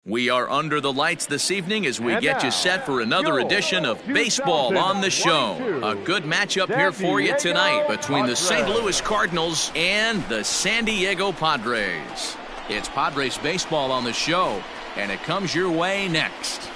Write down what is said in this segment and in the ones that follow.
We are under the lights this evening as we get you set for another edition of Baseball on the Show. A good matchup here for you tonight between the St. Louis Cardinals and the San Diego Padres. It's Padres Baseball on the Show, and it comes your way next.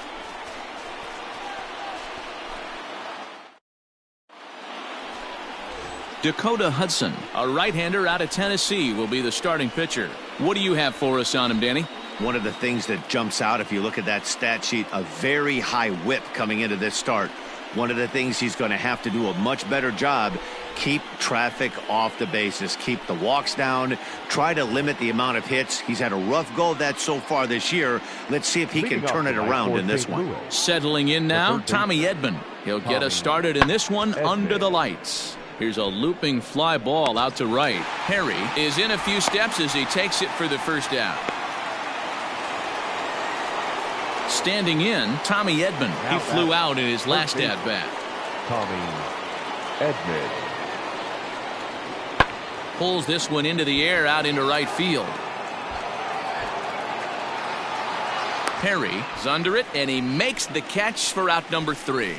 Dakota Hudson, a right-hander out of Tennessee, will be the starting pitcher. What do you have for us on him, Danny? One of the things that jumps out if you look at that stat sheet, a very high whip coming into this start. One of the things he's going to have to do a much better job, keep traffic off the bases, keep the walks down, try to limit the amount of hits. He's had a rough go of that so far this year. Let's see if he can turn it around in this one. Settling in now, Tommy Edman. He'll get us started in this one under the lights. Here's a looping fly ball out to right. Perry is in a few steps as he takes it for the first out. Standing in, Tommy Edman. He flew out in his last at-bat. Tommy Edman pulls this one into the air out into right field. Perry's under it, and he makes the catch for out number 3.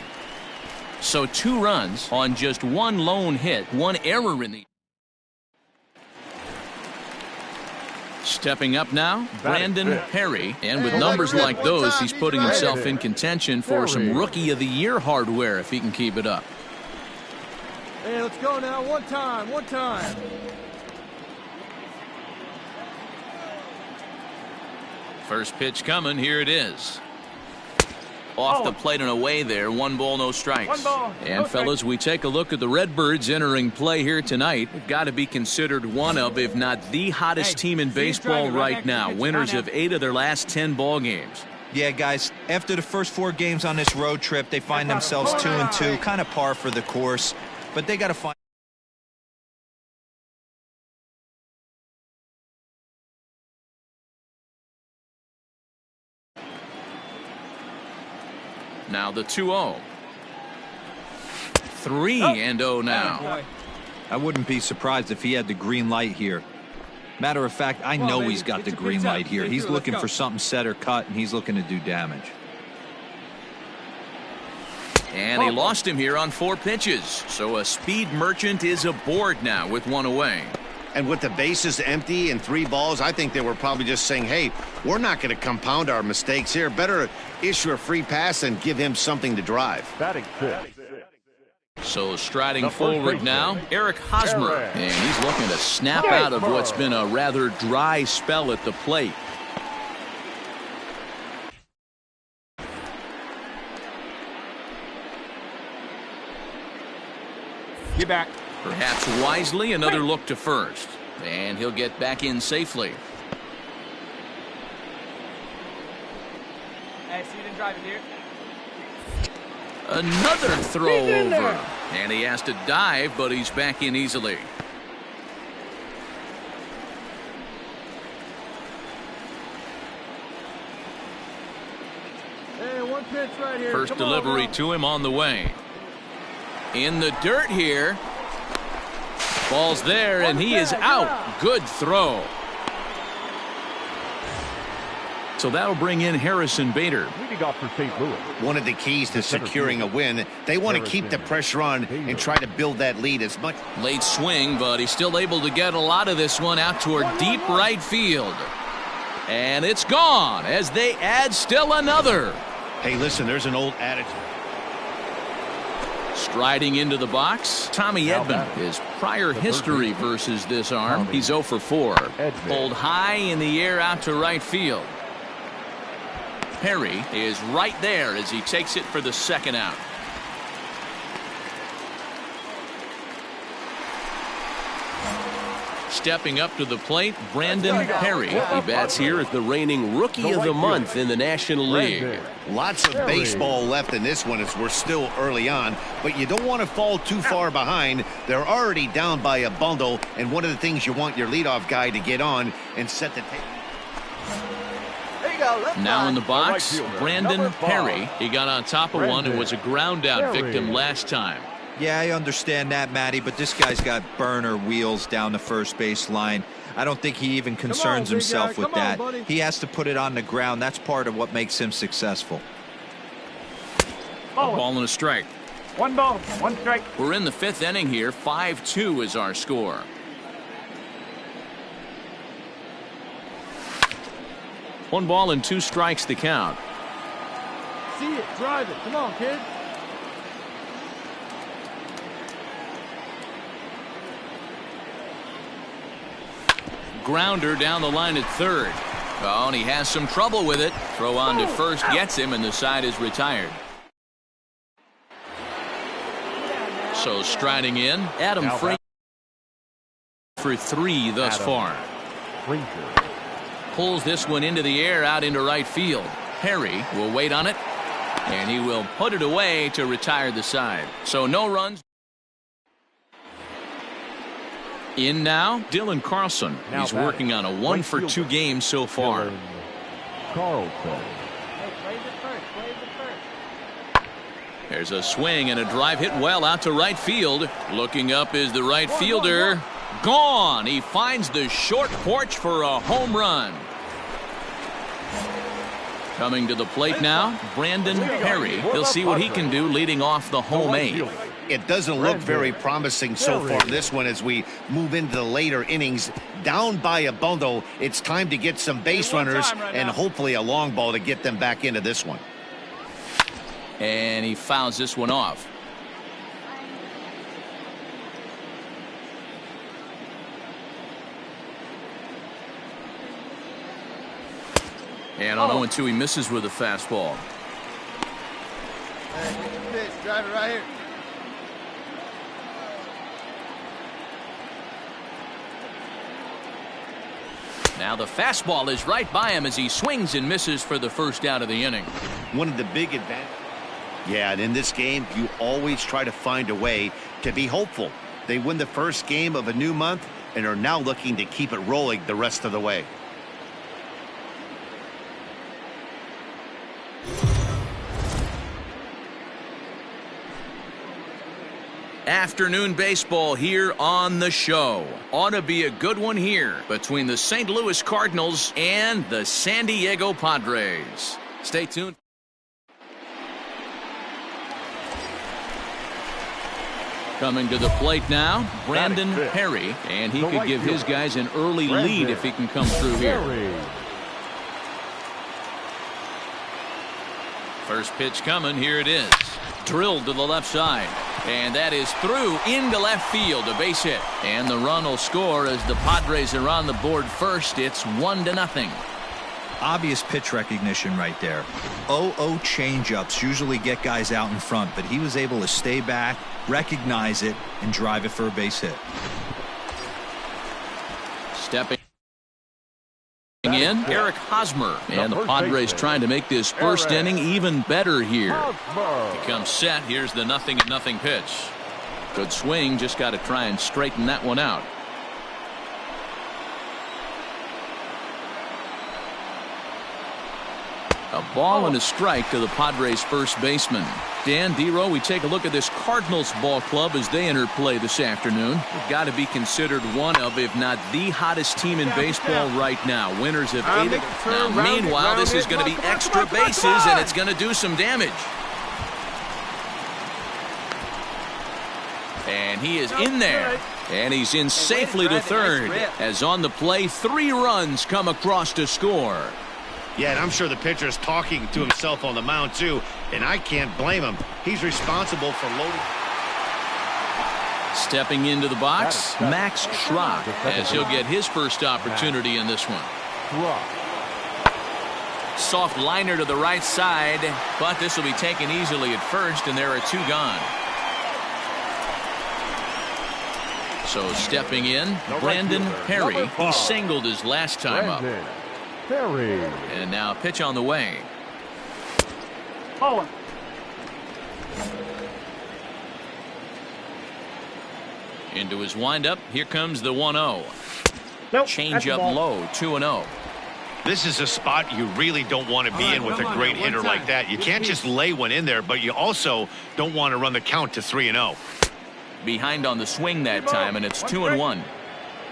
So 2 runs on just 1 lone hit, 1 error in the. Stepping up now, Brandon Perry, and with numbers like those, he's putting himself in contention for some Rookie of the Year hardware if he can keep it up. Hey, let's go now. One time. First pitch coming, here it is. Off the plate and away there, 1 ball, no strikes. And fellas, we take a look at the Redbirds entering play here tonight. They've got to be considered one of, if not the hottest team in baseball right now. Winners of 8 of their last 10 ball games. Yeah, guys, after the first 4 games on this road trip, they find themselves 2-2, kind of par for the course. But they got to find. Now the 2-0. 3-0 now. I wouldn't be surprised if he had the green light here. Matter of fact, I know he's got the green light here. He's looking for something set or cut, and he's looking to do damage. And he lost him here on 4 pitches. So a speed merchant is aboard now with 1 away. And with the bases empty and 3 balls, I think they were probably just saying, hey, we're not going to compound our mistakes here. Better issue a free pass and give him something to drive. batting 5th. So striding forward now, Eric Hosmer. And he's looking to snap out of what's been a rather dry spell at the plate. Get back. Perhaps wisely, another look to first. And he'll get back in safely. Hey, so you didn't drive it here? Another throw over. And he has to dive, but he's back in easily. Hey, 1 pitch right here. First delivery to him on the way. In the dirt here. Ball's there, and he is out. Good throw. So that'll bring in Harrison Bader. Leading off for St. Louis. One of the keys to securing a win, they want to keep the pressure on and try to build that lead as much. Late swing, but he's still able to get a lot of this one out toward deep right field. And it's gone as they add still another. Hey, listen, there's an old adage. Striding into the box, Tommy Edman. His prior history versus this arm, he's 0 for 4. Pulled high in the air out to right field. Perry is right there as he takes it for the 2nd out. Stepping up to the plate, Brandon Perry. He bats here as the reigning Rookie of the Month in the National League. Lots of baseball left in this one as we're still early on, but you don't want to fall too far behind. They're already down by a bundle, and one of the things you want your leadoff guy to get on and set the table. Now in the box, Brandon Perry. He got on top of one and was a ground out victim last time. Yeah, I understand that, Matty, but this guy's got burner wheels down the first base line. I don't think he even concerns himself with that. He has to put it on the ground. That's part of what makes him successful. A ball and a strike. 1 ball, 1 strike. We're in the 5th inning here. 5-2 is our score. One ball and 2 strikes to count. See it, drive it. Come on, kid. Grounder down the line at third. Oh, and he has some trouble with it. Throw on to first gets him, and the side is retired. So striding in, Adam Frazier for 3 thus far. Pulls this one into the air out into right field. Perry will wait on it, and he will put it away to retire the side. So no runs. In now, Dylan Carlson. He's working on a 1-for-2 game so far. Carlson. There's a swing and a drive hit well out to right field. Looking up is the right fielder. Gone. He finds the short porch for a home run. Coming to the plate now, Brandon Perry. He'll see what he can do leading off the home 8th. It doesn't look very promising so far this one as we move into the later innings. Down by a bundle, it's time to get some base runners and hopefully a long ball to get them back into this one. And he fouls this one off. And on 0-2, he misses with a fastball. Hey, pitch, drive it right here. Now the fastball is right by him as he swings and misses for the first out of the inning. One of the big advantages. Yeah, and in this game, you always try to find a way to be hopeful. They win the first game of a new month and are now looking to keep it rolling the rest of the way. Afternoon baseball here on the show. Ought to be a good one here between the St. Louis Cardinals and the San Diego Padres. Stay tuned. Coming to the plate now, Brandon Perry, and he could give his guys an early lead if he can come through here. First pitch coming, here it is. Drilled to the left side. And that is through into left field, a base hit. And the run will score as the Padres are on the board first. It's 1-0. Obvious pitch recognition right there. 0-0 changeups usually get guys out in front, but he was able to stay back, recognize it, and drive it for a base hit. Stepping in, Eric Hosmer. And the Padres trying to make this first inning even better here. He comes set. Here's the 0-0 pitch. Good swing. Just got to try and straighten that one out. A ball and a strike to the Padres first baseman. Dan Dero, we take a look at this Cardinals ball club as they enter play this afternoon. They've got to be considered one of, if not the hottest team in baseball right now. Winners of 8. Now, meanwhile, this is going to be extra bases, and it's going to do some damage. And he is in there. And he's in safely to third. As on the play, 3 runs come across to score. Yeah, and I'm sure the pitcher is talking to himself on the mound, too, and I can't blame him. He's responsible for loading. Stepping into the box, Max Schrock, as he'll get his first opportunity in this one. Soft liner to the right side, but this will be taken easily at first, and there are 2 gone. So stepping in, Brandon Perry. He singled his last time up. Perry. And now a pitch on the way. Oh. Into his windup. Here comes the 1-0. Nope, change up low, 2-0. This is a spot you really don't want to be in with a great hitter like that. You can't just lay one in there, but you also don't want to run the count to 3-0. Behind on the swing that time, and it's 2-1.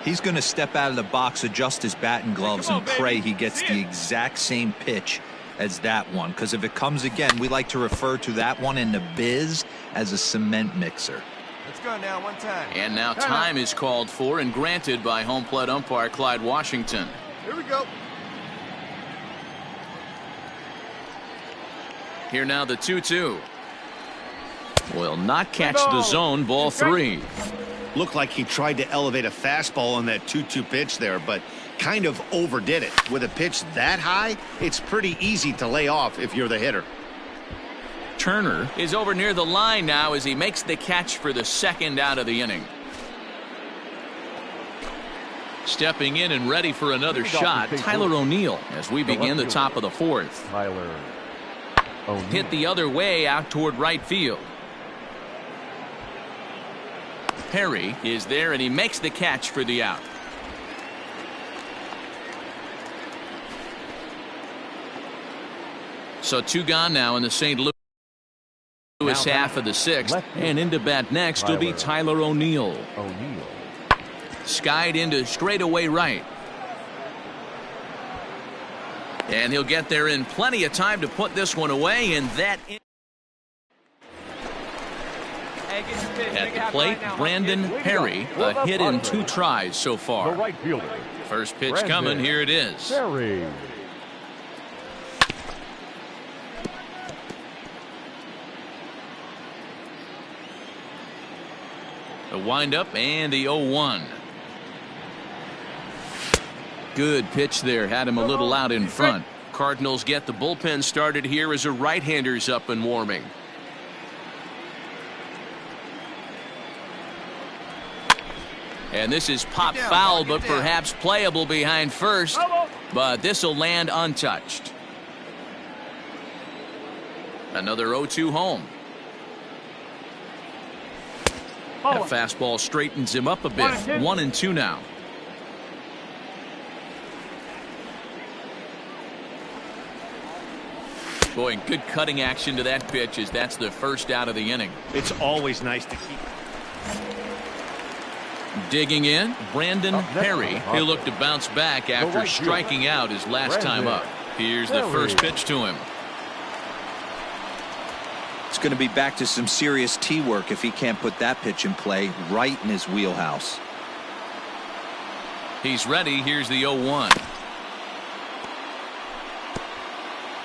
He's going to step out of the box, adjust his batting gloves, and pray he gets the exact same pitch as that one. Because if it comes again, we like to refer to that one in the biz as a cement mixer. Let's go now, 1 time. And now time is called for and granted by home plate umpire Clyde Washington. Here we go. Here now the 2-2. Will not catch the zone, ball 3. Looked like he tried to elevate a fastball on that 2-2 pitch there, but kind of overdid it. With a pitch that high, it's pretty easy to lay off if you're the hitter. Turner is over near the line now as he makes the catch for the second out of the inning. Stepping in and ready for another shot, Tyler O'Neill, as we begin the top of the 4th. Tyler O'Neill. Hit the other way out toward right field. Perry is there and he makes the catch for the out. So 2 gone now in the St. Louis half of the 6th, and into bat next will be Tyler O'Neill. Skied into straightaway right. And he'll get there in plenty of time to put this one away, and that at the plate, Brandon Perry, a hit in 2 tries so far. The right fielder. First pitch coming, here it is. Perry. The windup and the 0-1. Good pitch there, had him a little out in front. Cardinals get the bullpen started here as a right-hander's up and warming. And this is popped foul, but perhaps playable behind first. But this will land untouched. Another 0-2 home. That fastball straightens him up a bit. 1-2 now. Boy, good cutting action to that pitch as that's the first out of the inning. It's always nice to keep. Digging in, Brandon Perry. He'll look to bounce back after striking out his last time up. Here's the first pitch to him. It's going to be back to some serious tee work if he can't put that pitch in play right in his wheelhouse. He's ready. Here's the 0-1.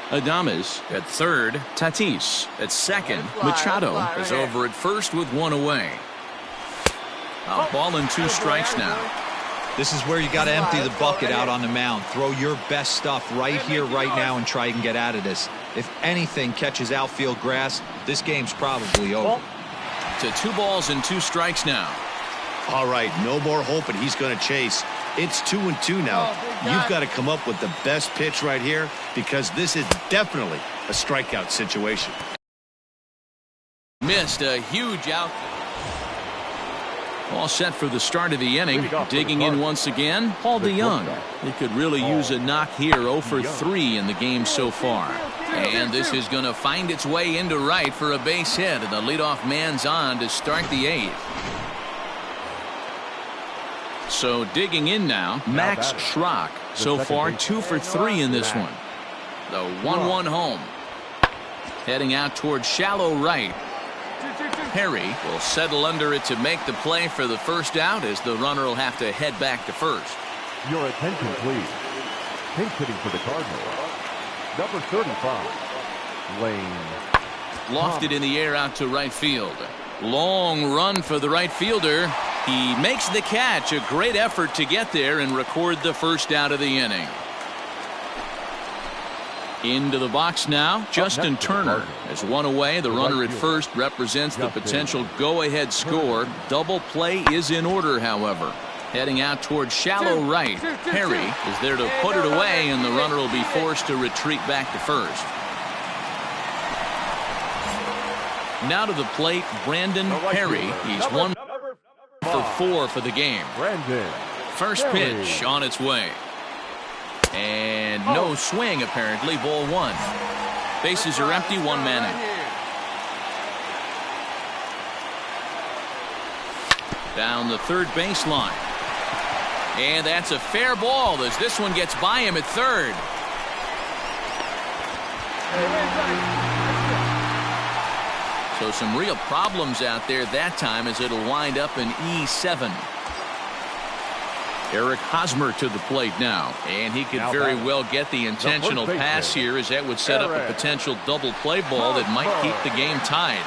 Adames at third. Tatis at second. Machado is over at first with 1 away. A ball and 2 strikes now. This is where you got to empty the bucket out on the mound. Throw your best stuff right here, right now, and try and get out of this. If anything catches outfield grass, this game's probably over. To 2 balls and 2 strikes now. All right, no more hoping he's going to chase. It's 2-2 now. You've got to come up with the best pitch right here because this is definitely a strikeout situation. Missed a huge out. All set for the start of the inning. Digging in once again, Paul DeYoung. He could really use a knock here. 0 for 3 in the game so far. And this is going to find its way into right for a base hit. And the leadoff man's on to start the 8th. So digging in now, Max Schrock. So far 2 for 3 in this one. The 1-1 home. Heading out towards shallow right. Perry will settle under it to make the play for the first out as the runner will have to head back to first. Your attention, please. Pinch hitting for the Cardinals. Number 35, Lane. Lofted in the air out to right field. Long run for the right fielder. He makes the catch. A great effort to get there and record the first out of the inning. Into the box now, Justin Turner has 1 away. The runner at first represents the potential go-ahead score. Double play is in order, however. Heading out towards shallow right. Perry is there to put it away, and the runner will be forced to retreat back to first. Now to the plate, Brandon Perry. He's 1 for 4 for the game. First pitch on its way. And no swing, apparently. Ball 1. Bases are empty. 1 man Down the third baseline. And that's a fair ball as this one gets by him at third. So some real problems out there that time as it'll wind up in E7. Eric Hosmer to the plate now, and he could very well get the intentional pass here as that would set up a potential double play ball that might keep the game tied.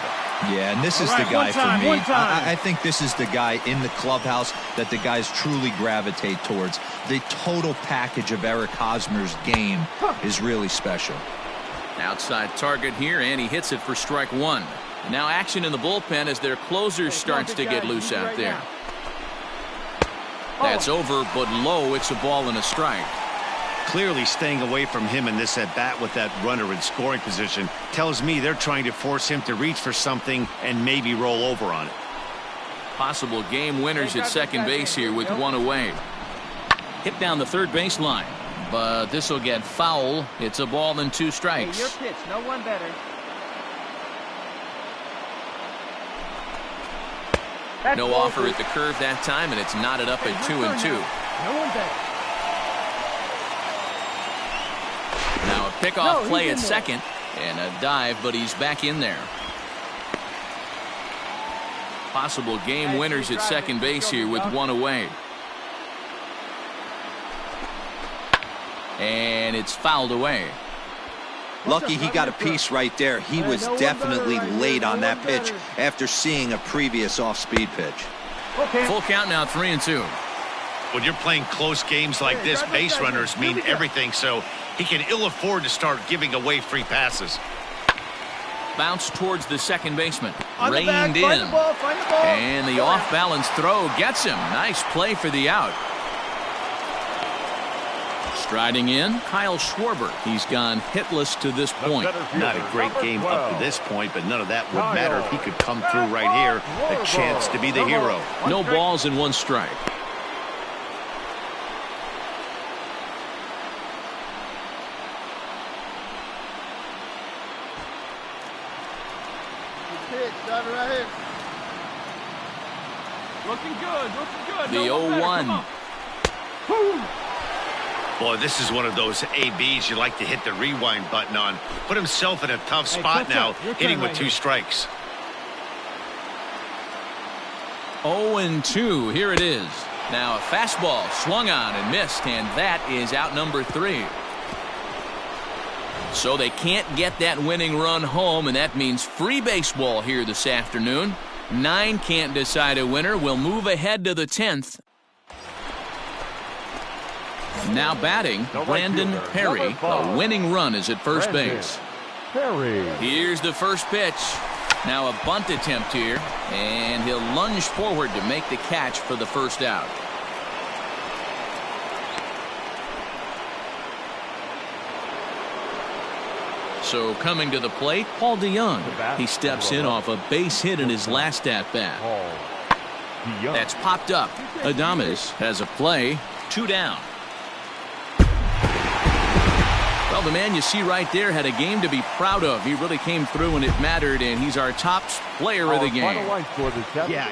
Yeah, and this is the guy for me. I think this is the guy in the clubhouse that the guys truly gravitate towards. The total package of Eric Hosmer's game is really special. Outside target here, and he hits it for strike one. Now action in the bullpen as their closer starts to get loose out there. That's over, but low. It's a ball and a strike. Clearly staying away from him in this at-bat with that runner in scoring position tells me they're trying to force him to reach for something and maybe roll over on it. Possible game winners at second base here with one away. Hit down the third baseline, but this will get foul. It's a ball and two strikes. Your pitch, no one better. No offer at the curve that time, and it's knotted up at 2-2. No one better. Now a pickoff play at second, and a dive, but he's back in there. Possible game winners at second base here with one away. And it's fouled away. Lucky he got a piece right there. He was definitely late on that pitch after seeing a previous off-speed pitch. Full count now, 3-2. When you're playing close games like this, base runners mean everything, so he can ill afford to start giving away free passes. Bounce towards the second baseman. On Reined the back, in. find the ball, find the ball. And the off-balance throw gets him. Nice play for the out. Striding in, Kyle Schwarber. He's gone hitless to this point. Not a great game up to this point, but none of that would matter if he could come through right here. A chance to be the hero. No balls and one strike. Looking good, looking good. The 0-1. Boy, this is one of those ABs you like to hit the rewind button on. Put himself in a tough spot now, hitting with two strikes. 0-2. Here it is. Now a fastball swung on and missed, and that is out number 3. So they can't get that winning run home, and that means free baseball here this afternoon. 9 can't decide a winner. We'll move ahead to the 10th. Now batting, Brandon Perry. A winning run is at first base. Perry. Here's the first pitch. Now a bunt attempt here, and he'll lunge forward to make the catch for the first out. So coming to the plate, Paul DeYoung. He steps in off a base hit in his last at-bat. That's popped up. Adames has a play. 2 down. Well, the man you see right there had a game to be proud of. He really came through when it mattered, and he's our top player of the game. Final line score this Yeah.